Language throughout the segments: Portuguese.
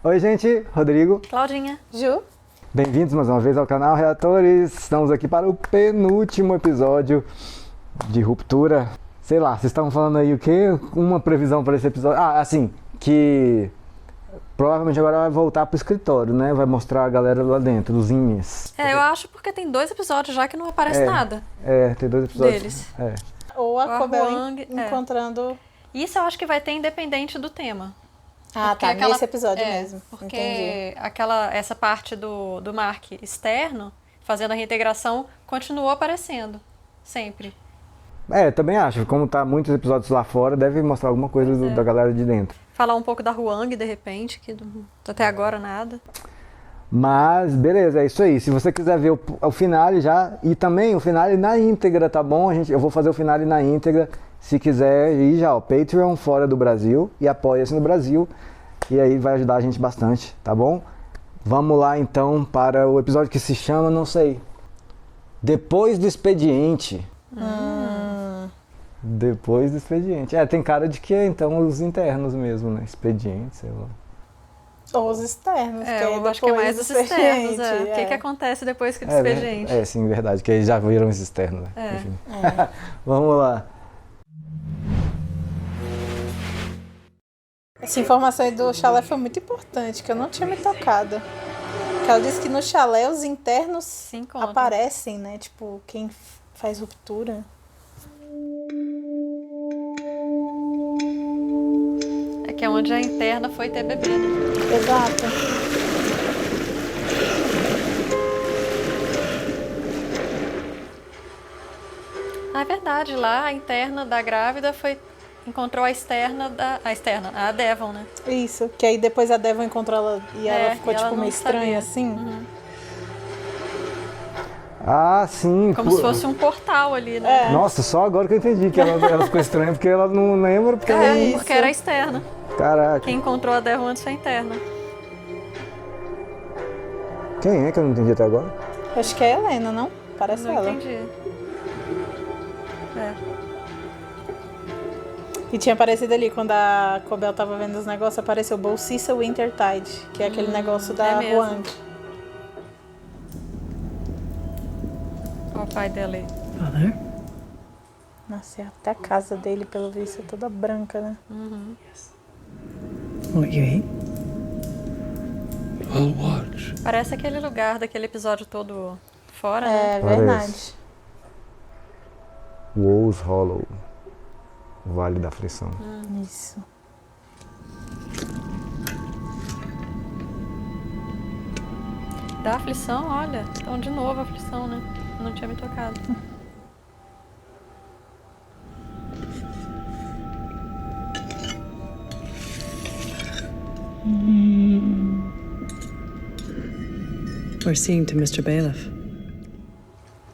Oi, gente, Rodrigo. Claudinha. Ju. Bem-vindos mais uma vez ao canal Reatores. Estamos aqui para o penúltimo episódio de Ruptura. Sei lá, vocês estavam falando aí o quê? Uma previsão para esse episódio. Ah, assim, que provavelmente agora vai voltar pro escritório, né? Vai mostrar a galera lá dentro, os inhas. Eu acho porque tem 2 episódios já que não aparece nada Tem 2 episódios. deles. Ou a Cobel Huang, encontrando... Isso eu acho que vai ter independente do tema. Ah, Porque tá, nesse episódio mesmo. Porque Entendi. essa parte do Mark externo, fazendo a reintegração, continuou aparecendo. Sempre. Também acho. Como tá muitos episódios lá fora, deve mostrar alguma coisa da galera de dentro. Falar um pouco da Huang, de repente, que até agora nada. Mas, beleza, é isso aí. Se você quiser ver o finale já, e também o finale na íntegra, tá bom? Eu vou fazer o finale na íntegra. Se quiser ir já, Patreon fora do Brasil e apoia-se no Brasil. E aí vai ajudar a gente bastante, tá bom? Vamos lá então para o episódio que se chama, não sei, Depois do Expediente. Depois do Expediente. Tem cara de que é então os internos mesmo, né? Expediente, sei lá. Ou os externos. Eu acho que é mais os externos. O que acontece depois que do expediente? Sim, verdade, que eles já viram os externos, né? Enfim. Vamos lá. Essa informação aí do chalé foi muito importante, que eu não tinha me tocado. Que ela disse que no chalé os internos aparecem, né? Tipo, quem faz ruptura. É que é onde a interna foi ter bebê, né? Exato. É verdade, lá a interna da grávida encontrou a Devon, né? Isso, que aí depois a Devon encontrou ela e ela ficou tipo meio estranha assim. Ah, sim. Como se fosse um portal ali, né? Nossa, só agora que eu entendi que ela ficou estranha, porque ela não lembra, porque porque era externa. Caraca. Quem encontrou a Devon antes foi a interna. Quem é que eu não entendi até agora? Acho que é a Helena, não? Parece não ela. Entendi. E tinha aparecido ali, quando a Cobel tava vendo os negócios, apareceu Bolsissa Wintertide, que é aquele negócio da Huang. Olha o pai dela aí. Father? Nossa, até a casa dele, pelo visto, é toda branca, né? What you eat? I'll watch. Parece aquele lugar daquele episódio todo fora, né? É verdade. Wolves Hollow. Vale da Aflição. Isso. Da aflição, olha. Então, de novo, a aflição, né? Não tinha me tocado. We're seeing to Mr. Bailiff.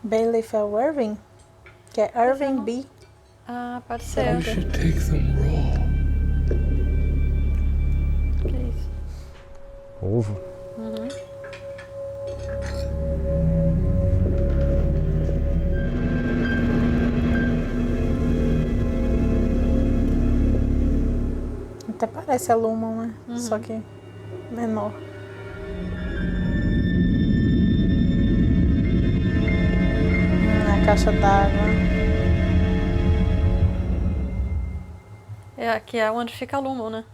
Bailiff é o Irving? Que é Irving B. Ah, pode ser. We should take them raw. Que isso? Ovo. Até parece a Lumon, né? Só que menor. A caixa d'água. Aqui é onde fica a Lumon, né?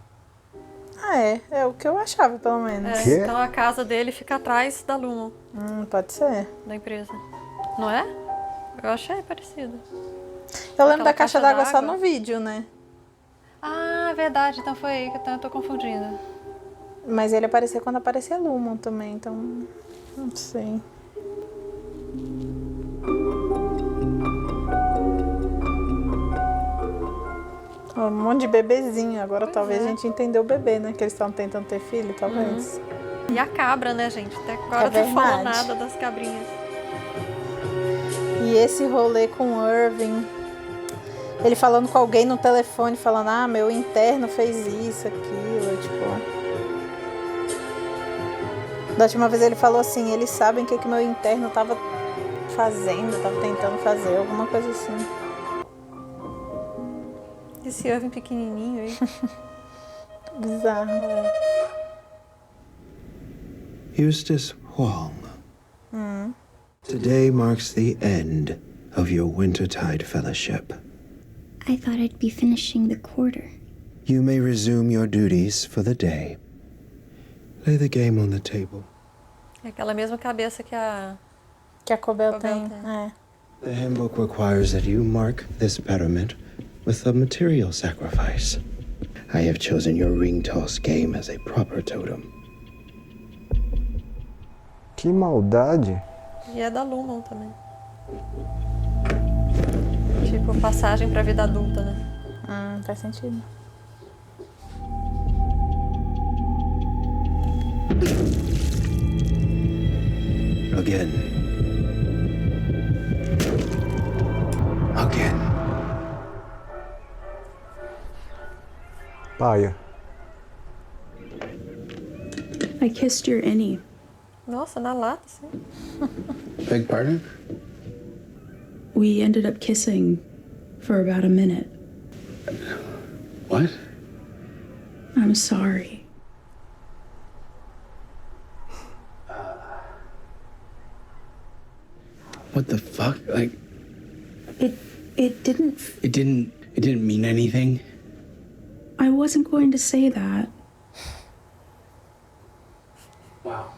Ah, é o que eu achava, pelo menos. Quê? Então a casa dele fica atrás da Lumon, Pode ser. da empresa. Não é? Eu achei parecido. Eu lembro da caixa caixa d'água só d'água. no vídeo, né? Ah, verdade. Então foi aí que eu tô confundindo. Mas ele aparecia quando aparecia a Lumon também, então... Não sei. Um monte de bebezinho. Agora talvez a gente entendeu o bebê, né? Que eles estão tentando ter filho, talvez. E a cabra, né, gente? Até agora É não falou verdade. nada das cabrinhas. E esse rolê com o Irving, ele falando com alguém no telefone, falando, meu interno fez isso, aquilo, tipo... Da última vez ele falou assim, eles sabem o que meu interno tava fazendo, tava tentando fazer, alguma coisa assim. Esse Irving pequenininho aí. Bizarro. Eustace Huang. Today marks the end of your Wintertide Fellowship. I thought I'd be finishing the quarter. You may resume your duties for the day. Lay the game on the table. É aquela mesma cabeça que a Cobel tem. É. The handbook requires that you mark this betterment with a material sacrifice. I have chosen your ring toss game as a proper totem. Que maldade. E é da Lumon também. Tipo, passagem pra vida adulta, né? Faz sentido. Again. Again. Paia. I kissed your innie. Nossa, na lata, sim. Beg pardon? We ended up kissing for about a minute. What? I'm sorry. What the fuck? Like, It didn't. it didn't mean anything. I wasn't going to say that. Wow.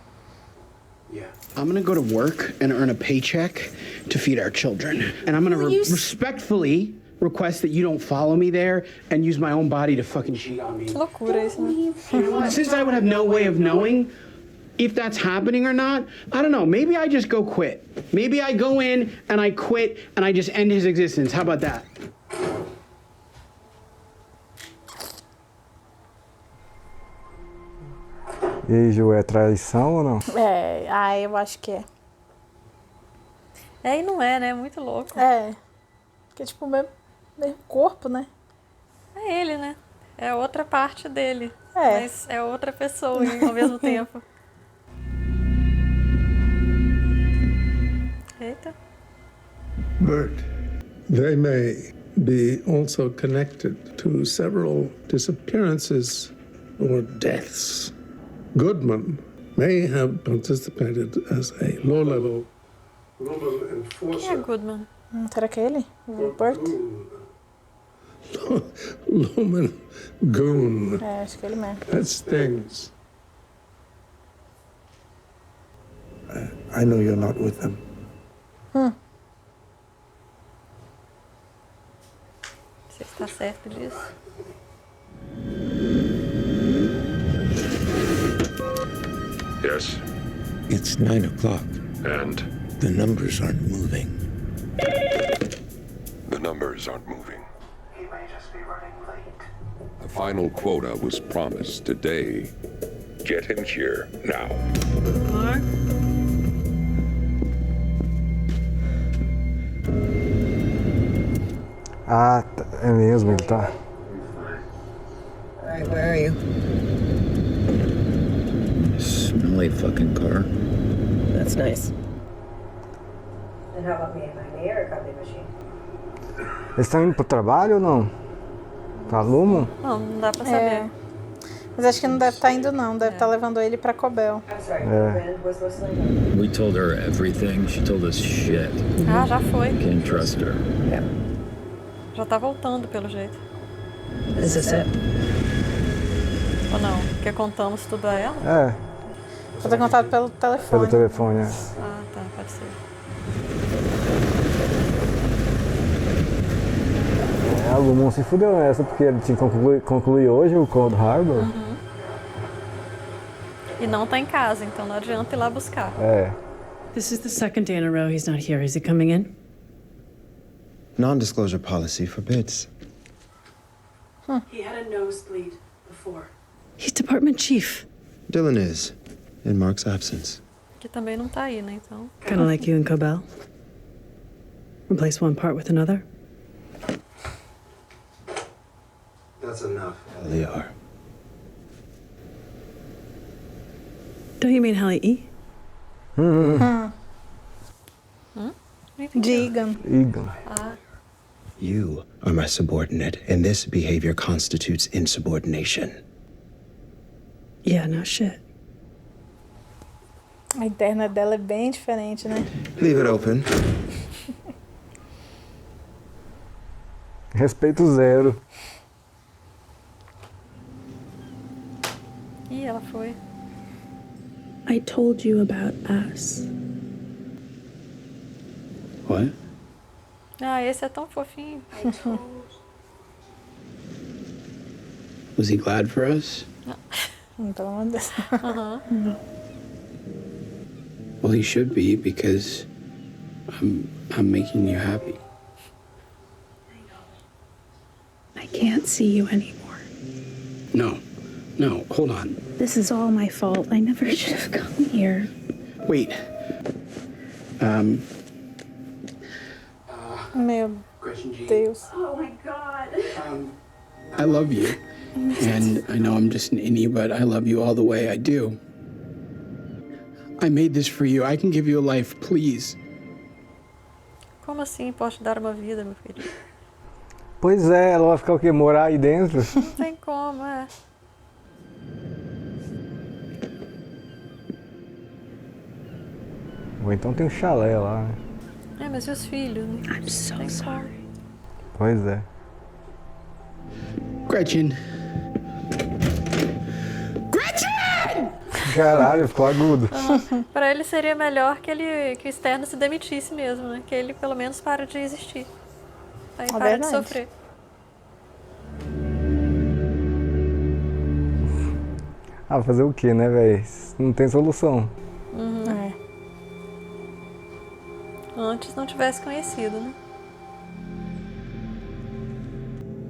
Yeah. I'm gonna go to work and earn a paycheck to feed our children. And I'm gonna respectfully request that you don't follow me there and use my own body to fucking cheat on me. Que loucura isso, né? Since I would have no way of knowing if that's happening or not, I don't know. Maybe I just go quit. Maybe I go in and I quit and I just end his existence. How about that? E aí, Ju, é traição ou não? Eu acho que é. É e não é, né? Muito louco. É. Porque, tipo, mesmo corpo, né? É ele, né? É outra parte dele. É. Mas é outra pessoa ao mesmo tempo. Eita. But they may be also connected to several disappearances or deaths. Goodman may have participated as a low-level Roman Quem é enforcer. Goodman? Será que é ele? O Burt? Roman goon. É, acho que é ele mesmo. That stings. I know you're not with them. Você está certo disso? Yes, It's 9 o'clock. and The numbers aren't moving. the numbers aren't moving. He may just be running late. The final quota was promised today. Get him here now. Mark? Ah, é mesmo, ele tá. Alright, where are you? Smelly fucking car. That's nice. And how about me and my air copy machine? Eles estão indo pro trabalho ou não? Pra Lumon? Não dá pra saber. Mas acho que não deve estar indo, não. Deve estar levando ele pra Cobel. I'm sorry, Brand was listening. We told her everything. She told us shit. Ah, já foi. Can't trust her. Yeah. Já tá voltando, pelo jeito. Is this it? Ou não? Porque contamos tudo a ela? É, Vou ter contato pelo telefone. pelo telefone. É. Ah, tá. Pode ser. A Lumon se fudeu nessa, porque ele tinha que concluir hoje o Cold Harbor. E não tá em casa, então não adianta ir lá buscar. É. This is the second day in a row he's not here. Is he coming in? Non-disclosure policy forbids. He had a nosebleed before. He's department chief. Dylan is, in Mark's absence. Que também não tá aí, né? Então. Kind of like you and Cobel. Replace one part with another. That's enough. LER. Don't you mean Hallie E? Egan. Egan. Ah, You are my subordinate, and this behavior constitutes insubordination. Yeah, no shit. A interna dela é bem diferente, né? Leave it open. Respeito zero. Ih, ela foi. I told you about us. What? Ah, esse é tão fofinho. Was he glad for us? Pelo amor de Deus. Aham. Well, he should be because I'm making you happy. I can't see you anymore. No, hold on. This is all my fault. I never should have come here. Wait. Meu Deus. Oh my God. I love you. And I know I'm just an innie, but I love you all the way I do. I made this for you. I can give you a life, please. Como assim posso te dar uma vida, meu filho? Pois é, ela vai ficar o quê? Morar aí dentro? Não tem como, é. Ou então tem um chalé lá, né? É, mas e os filhos? Né? I'm so sorry. Pois é. Gretchen! Caralho, ficou agudo. Pra ele seria melhor que o externo se demitisse mesmo, né? Que ele pelo menos para de existir. Aí para de verdade. sofrer. Ah, fazer o quê, né, velho? Não tem solução. Uhum. É. Antes não tivesse conhecido, né?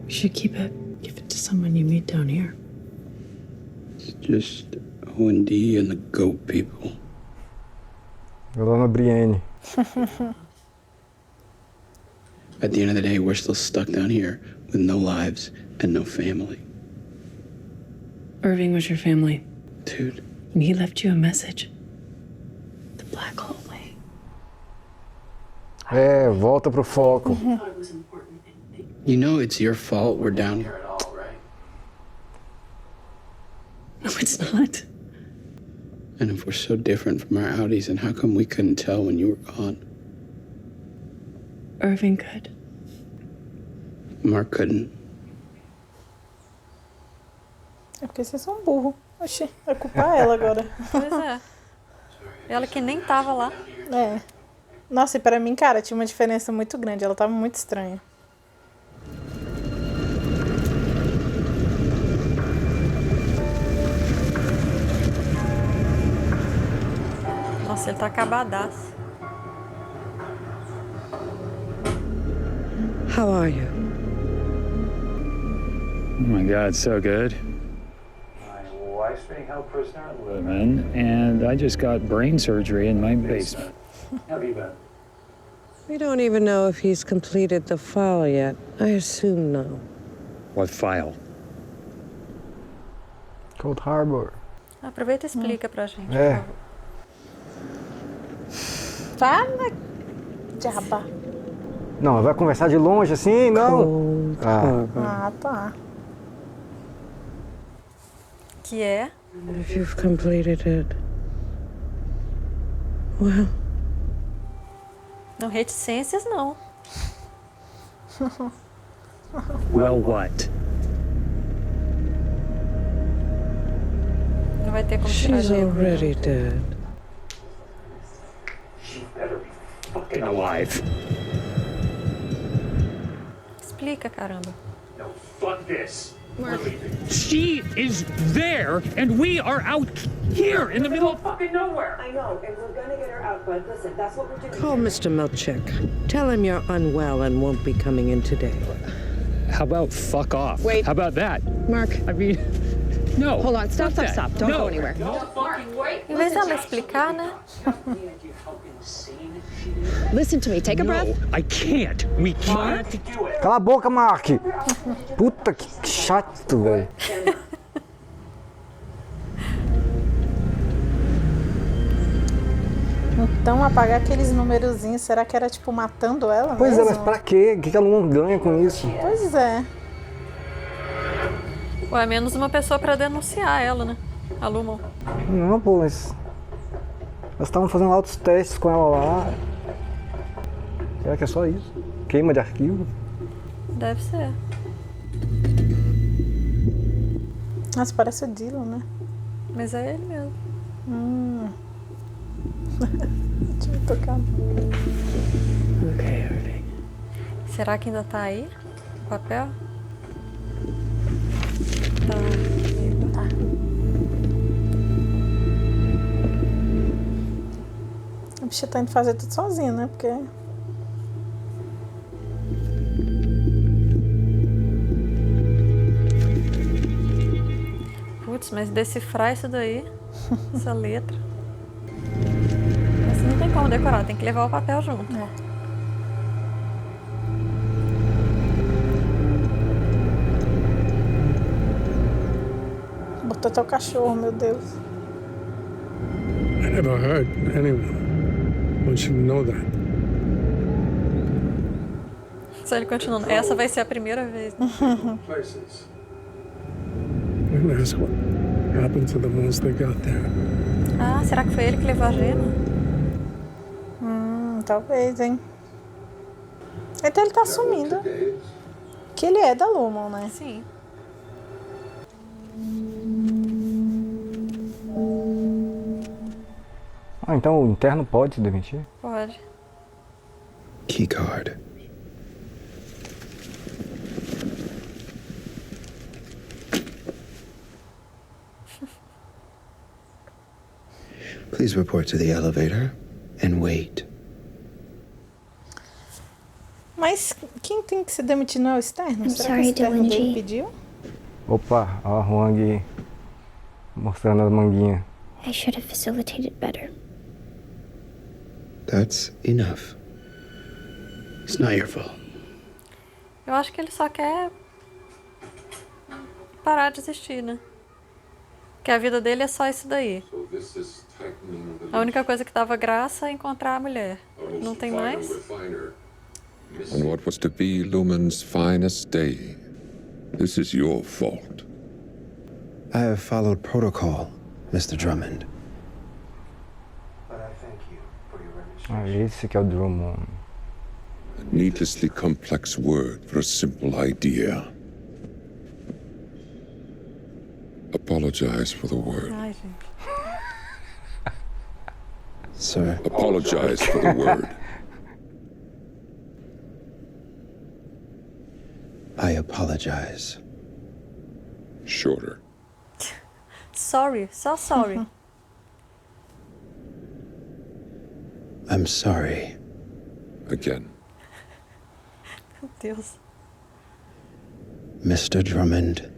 You should keep it. Give it to someone you meet down here. It's just O&D and the goat people. Dona Brienne. At the end of the day, we're still stuck down here with no lives and no family. Irving was your family. Dude. And he left you a message. The black hallway. É, volta pro foco. You know it's your fault we're down here at all, right? No, it's not. And if we're so different from our Audis, then how come we couldn't tell when you were gone? Irving could. Mark couldn't. É porque vocês são burros. Oxi, vai culpar ela agora. Pois é. Ela que nem tava lá. É. Nossa, e pra mim, cara, tinha uma diferença muito grande. Ela tava muito estranha. Nossa, ele tá acabadaço. How are you? Oh my God, so good. My wife's being held prisoner at Lumen, and I just got brain surgery in my basement. How have you been? We don't even know if he's completed the file yet. I assume no. What file? Cold Harbor. Aproveita e explica pra gente. É. Por favor. Fala, diaba. Não, vai conversar de longe assim? Não. Ah, tá. Que é? If you've completed it, well. Não, reticências não. Well, what? Não vai ter como tirar She's de novo. already dead. She better be fucking alive. Explica, caramba. No, fuck this. She is there, and we are out here in the middle of fucking nowhere. I know, and we're gonna get her out, bud. Listen, that's what we're doing. Call Mr. Milchik. Tell him you're unwell and won't be coming in today. How about fuck off? Wait. How about that? Mark. I mean, no. Hold on, stop, fuck stop, that. stop. Don't no. go anywhere. Em vez dela explicar, né? Listen to me. Take a breath. No, I can't. We can't. Cala a boca, Mark! Puta que chato, velho. Então, apagar aqueles numerozinhos, será que era tipo matando ela Pois mesmo? é, mas pra quê? O que ela não ganha com isso? Pois é. Ué, menos uma pessoa pra denunciar ela, né? A Lumon. Não, pô, mas... Elas estavam fazendo altos testes com ela lá. Será que é só isso? Queima de arquivo? Deve ser. Nossa, parece o Dylan, né? Mas é ele mesmo. Deixa eu tocar. Okay, Harvey. Será que ainda tá aí? O papel? Tá. A bicha tá indo fazer tudo sozinha, né? Porque... Putz, mas decifrar isso daí, essa letra. Mas não tem como decorar, tem que levar o papel junto. Botou até o cachorro, meu Deus. I never heard anyone. One should know that. Só ele continuando. Essa vai ser a primeira vez. Né? Places. I'm gonna ask what happened to the ones that got there. Ah, será que foi ele que levou a gema? Talvez, hein? Então ele tá assumindo que ele é da Lumon, né? Sim. Ah, então o interno pode se demitir? Pode. Keycard. Please report to the elevator and wait. Mas quem tem que se demitir não é o externo? I'm Será sorry, que o externo dele Dylan G. pediu? Opa, ó a Huang mostrando as manguinhas. I should have facilitated better. That's enough. It's not your fault. Eu acho que ele só quer parar de existir, né? Que a vida dele é só isso daí. A única coisa que dava graça é encontrar a mulher. Não tem mais? On what was to be Lumen's finest day. This is your fault. I have followed protocol, Mr. Drummond. Ah, esse que é o Drummond. A needlessly complex word for a simple idea. Apologize for the word. Ai, gente. Sir. Apologize for the word. I apologize. Shorter. Sorry, só sorry. I'm sorry. Again. Meu Deus. Mr. Drummond.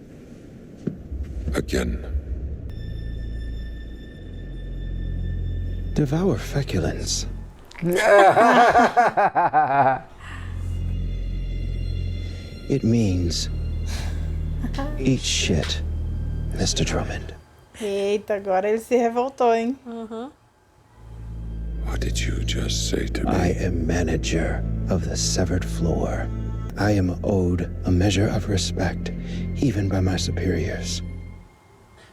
Again. Devour feculence. It means eat shit, Mr. Drummond. Eita, agora ele se revoltou, hein? What did you just say to me? I am manager of the severed floor. I am owed a measure of respect, even by my superiors.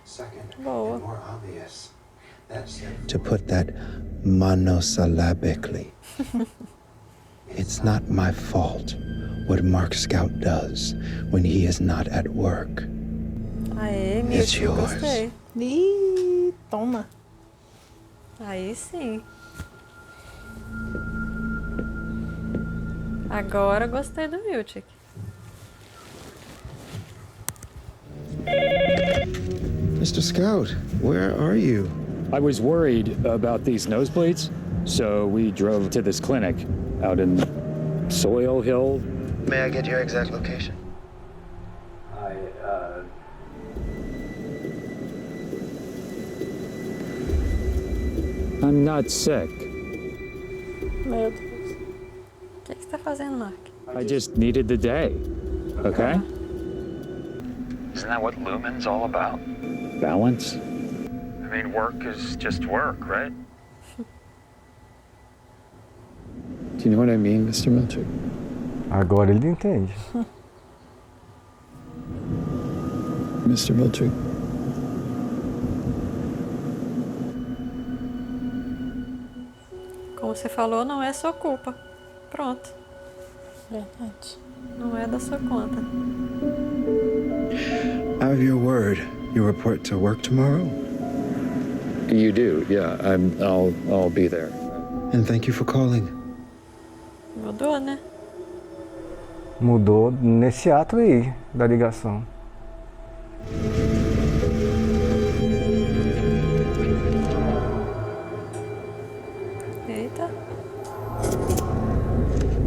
Second, and more obvious, to put that monosyllabically. It's not my fault what Mark Scout does when he is not at work. Aê, meu It's tio, yours. gostei. Ih, toma. Aí sim. Agora gostei do Miltic. Mr. Scout, where are you? I was worried about these nosebleeds, so we drove to this clinic out in Soil Hill. May I get your exact location? I'm not sick. Meu Deus. O que você tá fazendo, Mark? I just needed the day. Okay? Isn't that what Lumen's all about? Balance? I mean, work is just work, right? Do you know what I mean, Mr. Milcher? Agora ele entende. Mr. Milcher? Como você falou, não é sua culpa. Pronto. Verdade. Não é da sua conta. I have your word. You report to work tomorrow? You do, yeah. I'll be there. And thank you for calling. Mudou, né? Mudou nesse ato aí da ligação. Eita.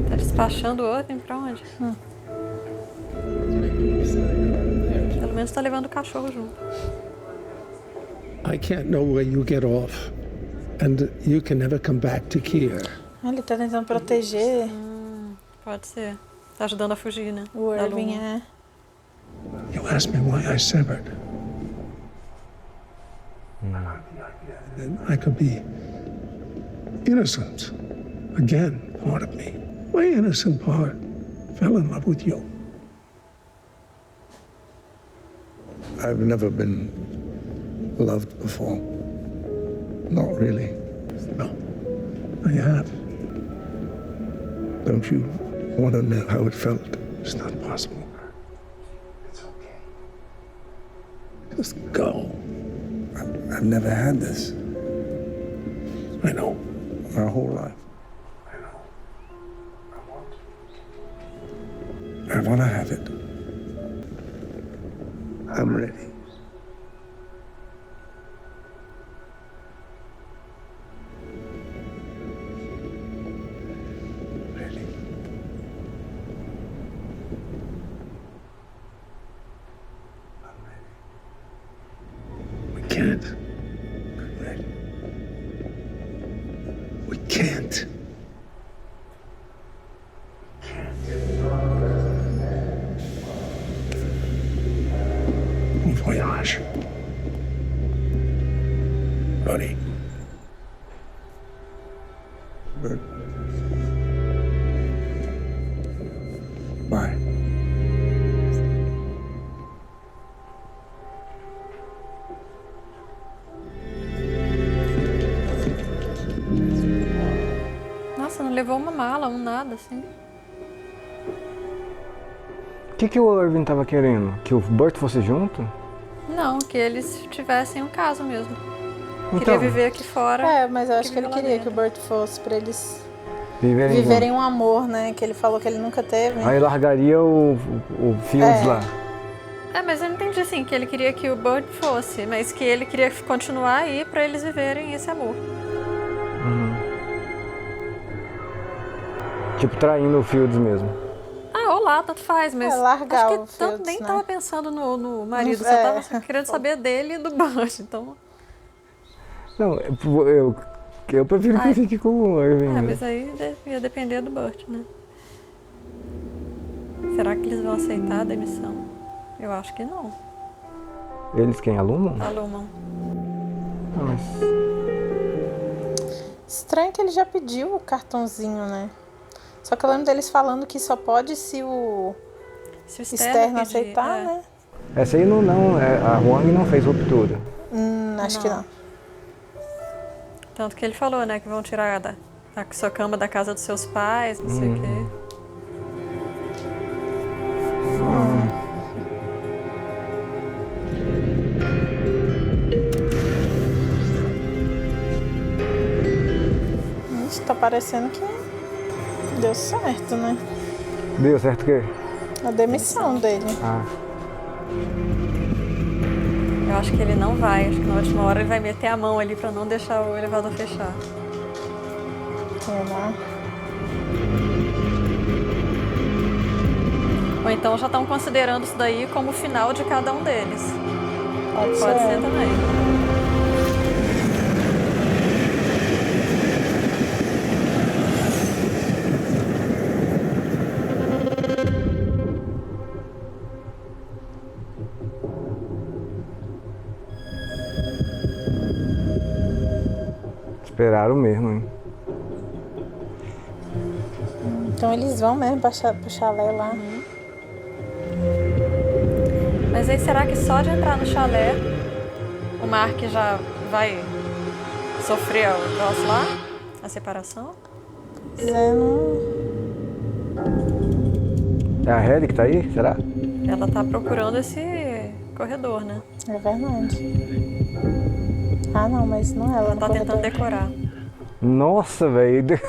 Tá despachando o outro pra onde? Pelo menos tá levando o cachorro junto. I can't know where you get off, and you can never come back to Kier. Ele tá tentando proteger. Pode ser. Tá ajudando a fugir, né? O Irving é. You asked me why I severed. Then I could be innocent. Again, part of me. My innocent part fell in love with you. I've never been loved before. Not really. No, I have. Don't you want to know how it felt? It's not possible. It's okay. Just go. I've never had this. I know. My whole life. I know. I want to have it. I'm ready. Can't. We can't. Bon voyage. Buddy. Bert. Bye. Nossa, não levou uma mala, nada, assim. O que o Irving tava querendo? Que o Burt fosse junto? Não, que eles tivessem um caso mesmo. Então, queria viver aqui fora. É, mas eu acho que ele queria que o Burt fosse pra eles viverem viverem um amor, né? Que ele falou que ele nunca teve. Aí largaria o Fields lá. É, mas eu não entendi assim, que ele queria que o Burt fosse, mas que ele queria continuar aí pra eles viverem esse amor. Tipo, traindo o Fields mesmo. Ah, olá, tanto faz, mas largar acho que o tanto Fields, nem né? tava pensando no marido, só tava querendo saber dele e do Burt, então... Não, eu prefiro que ele fique com o Irving. Mas aí ia depender do Burt, né? Será que eles vão aceitar a demissão? Eu acho que não. Eles quem? A Lumon? A Lumon. Mas... Estranho que ele já pediu o cartãozinho, né? Só que eu lembro deles falando que só pode se o externo aceitar, né? Essa aí não a Huang não fez ruptura. Acho que não. Tanto que ele falou, né, que vão tirar da sua cama da casa dos seus pais, não sei o quê. Tá parecendo que deu certo, né? Deu certo o quê? A demissão dele. Eu acho que ele não vai. Acho que na última hora ele vai meter a mão ali pra não deixar o elevador fechar. Ou então já estão considerando isso daí como o final de cada um deles. Pode ser também. Esperaram mesmo, hein? Então eles vão mesmo pro chalé lá. Mas aí será que só de entrar no chalé o Mark já vai sofrer o troço lá? A separação? É a Halle que tá aí? Será? Ela tá procurando esse corredor, né? É verdade. Ah, não, mas não é ela. Ela tá tentando decorar. Nossa, velho.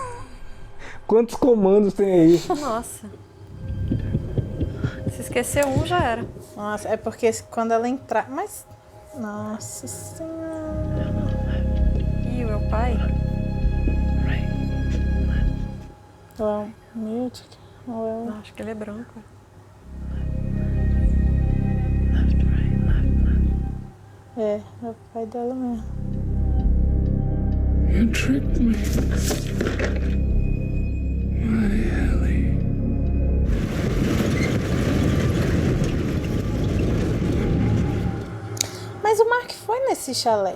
Quantos comandos tem aí? Nossa. Se esquecer um, já era. Nossa, é porque quando ela entrar... Mas... Nossa Senhora. Ih, meu pai. Well, music. Well. Acho que ele é branco. É o pai dela mesmo. You tricked me. My Ellie. Mas o Mark foi nesse chalé.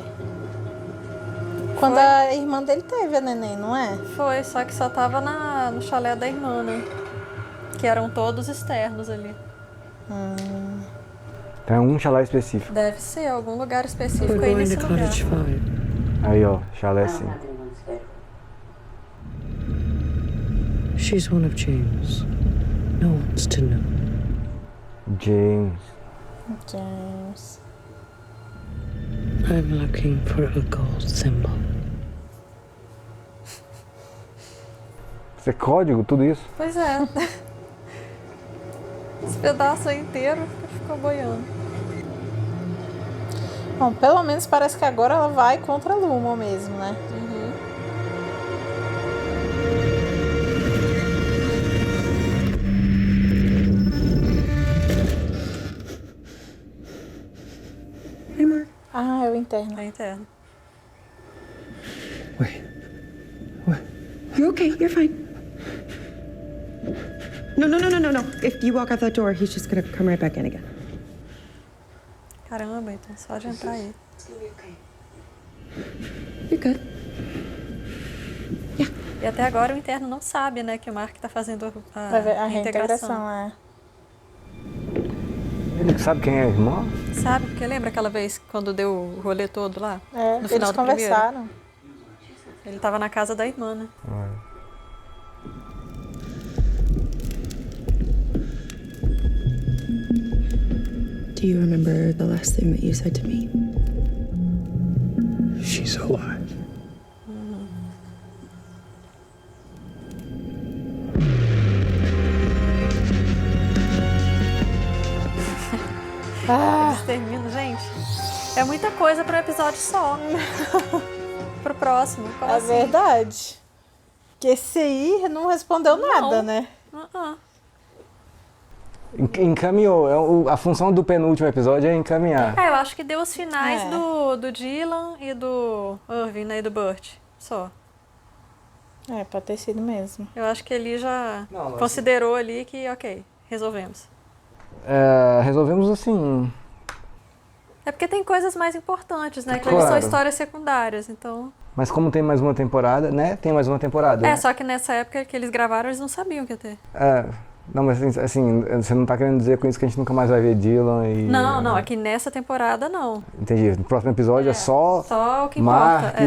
Quando a irmã dele teve a neném, não é? Foi, só que só tava no chalé da irmã, né? Que eram todos externos ali. Tem um chalé específico. Deve ser, algum lugar específico aí nesse lugar. Aí, ó, chalé sim. She's one of James. No one's to know. James. I'm looking for a gold symbol. Isso é código, tudo isso? Pois é. Esse pedaço aí inteiro ficou boiando. Bom, pelo menos parece que agora ela vai contra a Lumon mesmo, né? Hey, Mark. Ah, é o interno. É o interno. Wait. What? You're okay. You're fine. No. If you walk out that door, he's just gonna come right back in again. Caramba, então só de entrar aí. You're good. E até agora o interno não sabe, né, que o Mark tá fazendo a reintegração. É. Ele sabe quem é a irmã? Sabe, porque lembra aquela vez quando deu o rolê todo lá? É, no final eles do conversaram. primeiro? Ele tava na casa da irmã, né? Do you remember the last thing that you said to me? She's alive. Eles terminam, gente. É muita coisa para um episódio só. Pro próximo. Como assim? Verdade. Que esse aí não respondeu nada, né? Encaminhou. A função do penúltimo episódio é encaminhar. Eu acho que deu os finais do Dylan e do Irving, né? E do Burt. Só. É, pode ter sido mesmo. Eu acho que ele já considerou ali que, ok, resolvemos. Resolvemos assim. É porque tem coisas mais importantes, né? Que Claro. são histórias secundárias, então... Mas como tem mais uma temporada, né? Tem mais uma temporada. né? Só que nessa época que eles gravaram, eles não sabiam que ia ter. Não, mas assim, você não tá querendo dizer com isso que a gente nunca mais vai ver Dylan e... Não, aqui nessa temporada não. Entendi. No próximo episódio é só o que Mark, importa.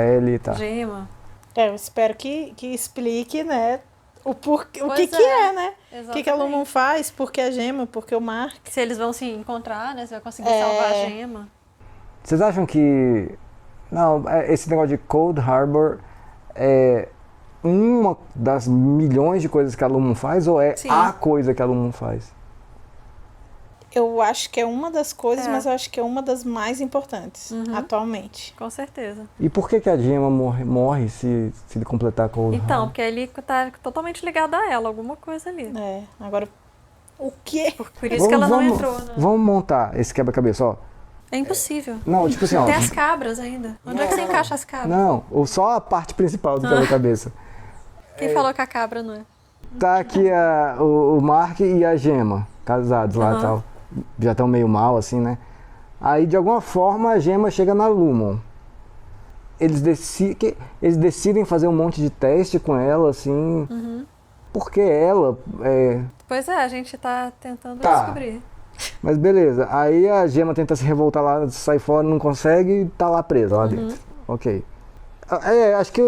Ellie e tal. Gema. Eu espero que explique, né? O que é, né? O que a Lumon faz, por que a Gema, por que o Mark. Se eles vão se encontrar, né? Você vai conseguir salvar a Gema. Vocês acham que... Não, esse negócio de Cold Harbor é uma das milhões de coisas que a Lumon faz ou é a coisa que a Lumon faz? Eu acho que é uma das coisas, mas eu acho que é uma das mais importantes atualmente. Com certeza. E por que a Gema morre se ele completar Cold Harbor? Então, porque ele tá totalmente ligado a ela, alguma coisa ali. Agora, o quê? Por isso que ela não entrou, né? Vamos montar esse quebra-cabeça, ó. É impossível. Não, tipo assim, ó. Tem as cabras ainda. Onde é que você encaixa as cabras? Não, só a parte principal do quebra-cabeça. Quem falou que a cabra não é? Tá aqui o Mark e a Gema, casados lá e tal. Já estão meio mal, assim, né? Aí, de alguma forma, a Gema chega na Lumon. Eles decidem fazer um monte de teste com ela, assim. Porque ela... Pois é, a gente tá tentando descobrir. Mas beleza. Aí a Gema tenta se revoltar lá, sai fora, não consegue e tá lá presa lá dentro. Ok. Acho que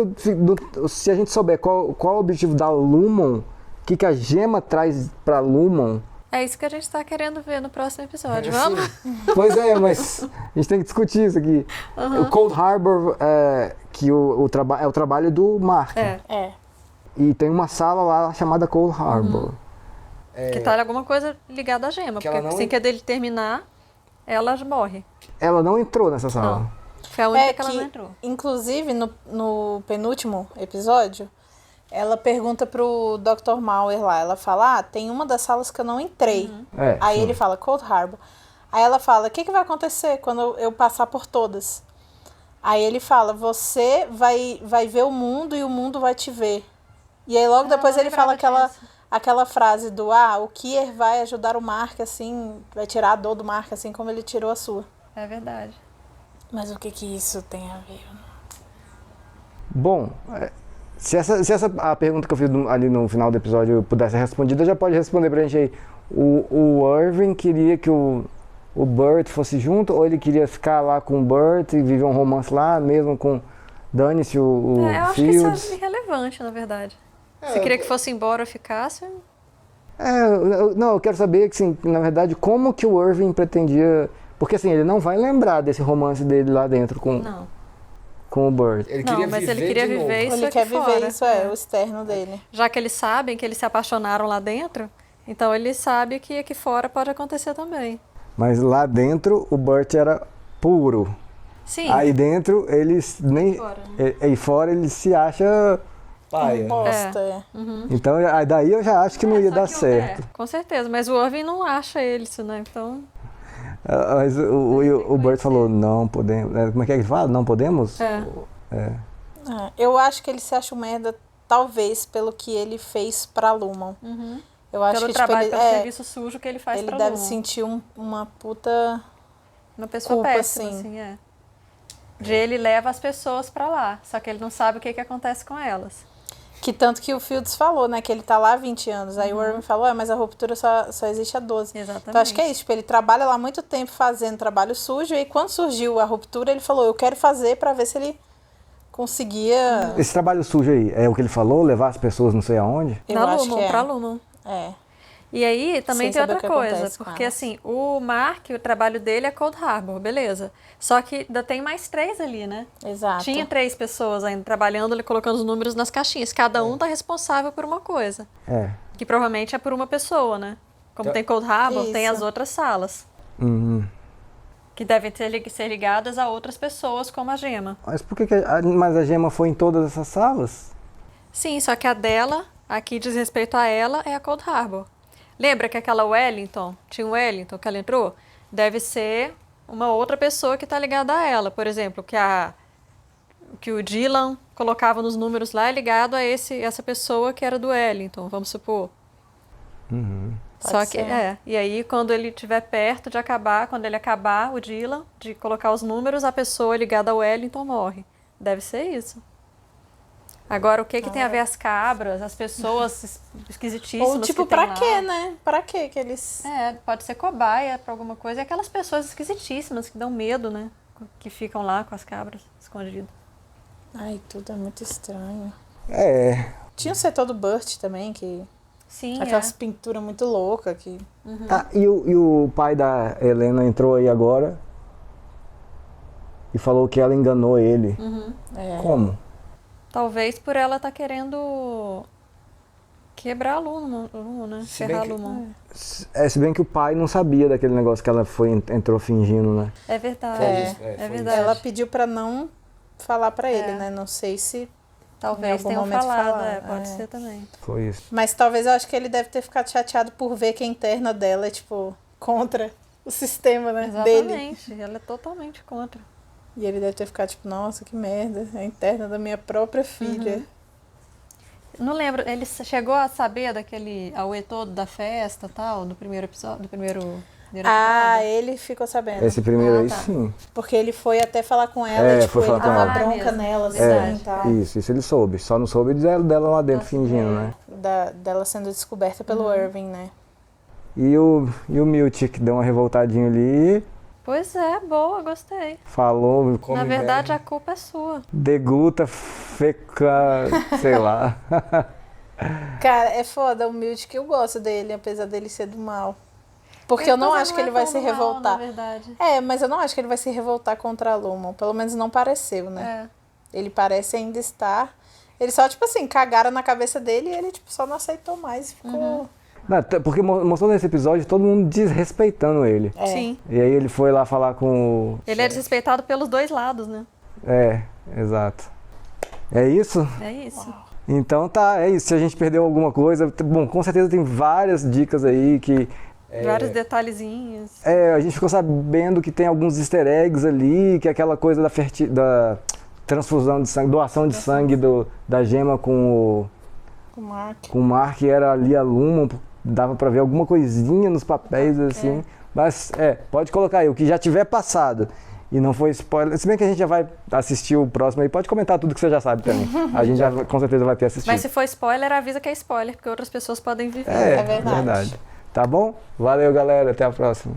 se a gente souber qual o objetivo da Lumon, o que a gema traz pra Lumon... É isso que a gente tá querendo ver no próximo episódio, vamos? Pois é, mas a gente tem que discutir isso aqui. O Cold Harbor, que é o trabalho do Mark. É. E tem uma sala lá chamada Cold Harbor. Que tá alguma coisa ligada à gema, porque assim que dele terminar, ela morre. Ela não entrou nessa sala. Não. Foi a única que ela não entrou. Inclusive, no penúltimo episódio, ela pergunta pro Dr. Mauer lá, ela fala, tem uma das salas que eu não entrei. Aí ele fala, Cold Harbor. Aí ela fala, o que vai acontecer quando eu passar por todas? Aí ele fala, você vai ver o mundo e o mundo vai te ver. E aí logo depois ele fala aquela frase do, o Kier vai ajudar o Mark, assim, vai tirar a dor do Mark, assim como ele tirou a sua. É verdade. Mas o que isso tem a ver? Bom, se a pergunta que eu fiz ali no final do episódio pudesse ser respondida, já pode responder pra gente aí. O Irving queria que o Burt fosse junto, ou ele queria ficar lá com o Burt e viver um romance lá, mesmo com dane-se o Fields? Eu acho que isso é irrelevante, na verdade. Você queria que fosse embora ou ficasse? Não, eu quero saber, assim, na verdade, como que o Irving pretendia... Porque assim, ele não vai lembrar desse romance dele lá dentro com o Burt. Ele queria viver isso. Ele quer viver isso, o externo dele. Já que eles sabem que eles se apaixonaram lá dentro, então ele sabe que aqui fora pode acontecer também. Mas lá dentro o Burt era puro. Sim. Aí dentro eles nem... Fora, né? Aí fora ele se acha... paia. Bosta, Então daí eu já acho que não ia dar certo. Com certeza, mas o Irving não acha isso, né? Então... Mas o Burt falou, não podemos... Como é que ele fala? Não podemos? Eu acho que ele se acha um merda, talvez, pelo que ele fez pra Lumon. Eu acho pelo que trabalho, pelo serviço sujo que ele faz pra Lumon. Ele deve sentir uma puta... Uma pessoa culpa, péssima, assim, ele leva as pessoas pra lá, só que ele não sabe o que acontece com elas. Que tanto que o Fields falou, né? Que ele tá lá há 20 anos. Aí o Irving falou, mas a ruptura só existe há 12. Exatamente. Então acho que é isso. Tipo, ele trabalha lá há muito tempo fazendo trabalho sujo. E quando surgiu a ruptura, ele falou, eu quero fazer pra ver se ele conseguia... Esse trabalho sujo aí, é o que ele falou? Levar as pessoas não sei aonde? Eu acho que pra Lumon. E aí também tem outra coisa, porque assim, o Mark, o trabalho dele é Cold Harbor, beleza. Só que ainda tem mais 3 ali, né? Exato. Tinha 3 pessoas ainda trabalhando, ele colocando os números nas caixinhas. Cada um tá responsável por uma coisa. Que provavelmente é por uma pessoa, né? Como tem Cold Harbor, tem as outras salas. Que devem ser ligadas a outras pessoas, como a Gema. Mas por que mas a Gema foi em todas essas salas? Sim, só que a dela, aqui diz respeito a ela, é a Cold Harbor. Lembra que aquela Wellington, tinha um Wellington que ela entrou? Deve ser uma outra pessoa que está ligada a ela. Por exemplo, que o Dylan colocava nos números lá é ligado a essa pessoa que era do Wellington, vamos supor. Só que, e aí quando ele estiver perto de acabar, quando ele acabar o Dylan, de colocar os números, a pessoa ligada ao Wellington morre. Deve ser isso. Agora, o que tem a ver as cabras, as pessoas esquisitíssimas? Ou tipo, que tem pra lá? quê, né? Pra quê que eles... Pode ser cobaia pra alguma coisa. E aquelas pessoas esquisitíssimas que dão medo, né? Que ficam lá com as cabras escondidas. Ai, tudo é muito estranho. Tinha o setor do Burt também, que... Sim, aquelas pinturas muito loucas que... E o pai da Helena entrou aí agora e falou que ela enganou ele. Como? Talvez por ela estar querendo quebrar a Lumon, né? Ferrar a Lumon. Se bem que o pai não sabia daquele negócio que ela entrou fingindo, né? É verdade. É verdade. Ela pediu pra não falar pra ele, né? Não sei se... Talvez tenham falado, pode ser também. Foi isso. Mas talvez eu acho que ele deve ter ficado chateado por ver que a interna dela é, tipo, contra o sistema, né? Exatamente. Dele. Ela é totalmente contra. E ele deve ter ficado tipo, nossa, que merda, é a interna da minha própria filha. Não lembro, ele chegou a saber daquele auê todo da festa e tal, do primeiro episódio, ele ficou sabendo. Esse primeiro aí, sim. Porque ele foi até falar com ela, tipo, ele deu uma bronca nela, assim, e tal. Isso ele soube. Só não soube dela lá dentro fingindo, né? Dela sendo descoberta pelo Irving, né? E o Miltic deu uma revoltadinha ali. Pois é, boa, gostei. Falou. Na verdade, a culpa é sua. Degluta, feca, sei lá. Cara, é foda, humilde que eu gosto dele, apesar dele ser do mal. Porque eu não acho que ele vai se revoltar. Na verdade. Mas eu não acho que ele vai se revoltar contra a Lumon. Pelo menos não pareceu, né? Ele parece ainda estar... Ele só, tipo assim, cagaram na cabeça dele e ele, tipo, só não aceitou mais e ficou... Não, porque mostrou nesse episódio todo mundo desrespeitando ele. Sim. E aí ele foi lá falar com o... Ele é desrespeitado pelos dois lados, né? Exato. É isso? É isso. Então tá, é isso. Se a gente perdeu alguma coisa... Bom, com certeza tem várias dicas aí que... Vários detalhezinhos. A gente ficou sabendo que tem alguns easter eggs ali, que é aquela coisa da transfusão de sangue, doação de sangue da Gemma com o Mark, era ali a Lumon, dava pra ver alguma coisinha nos papéis, assim. Mas, pode colocar aí, o que já tiver passado e não foi spoiler, se bem que a gente já vai assistir o próximo aí, pode comentar tudo que você já sabe também. A gente já com certeza vai ter assistido. Mas se for spoiler, avisa que é spoiler, porque outras pessoas podem viver. É verdade. Tá bom? Valeu, galera, até a próxima.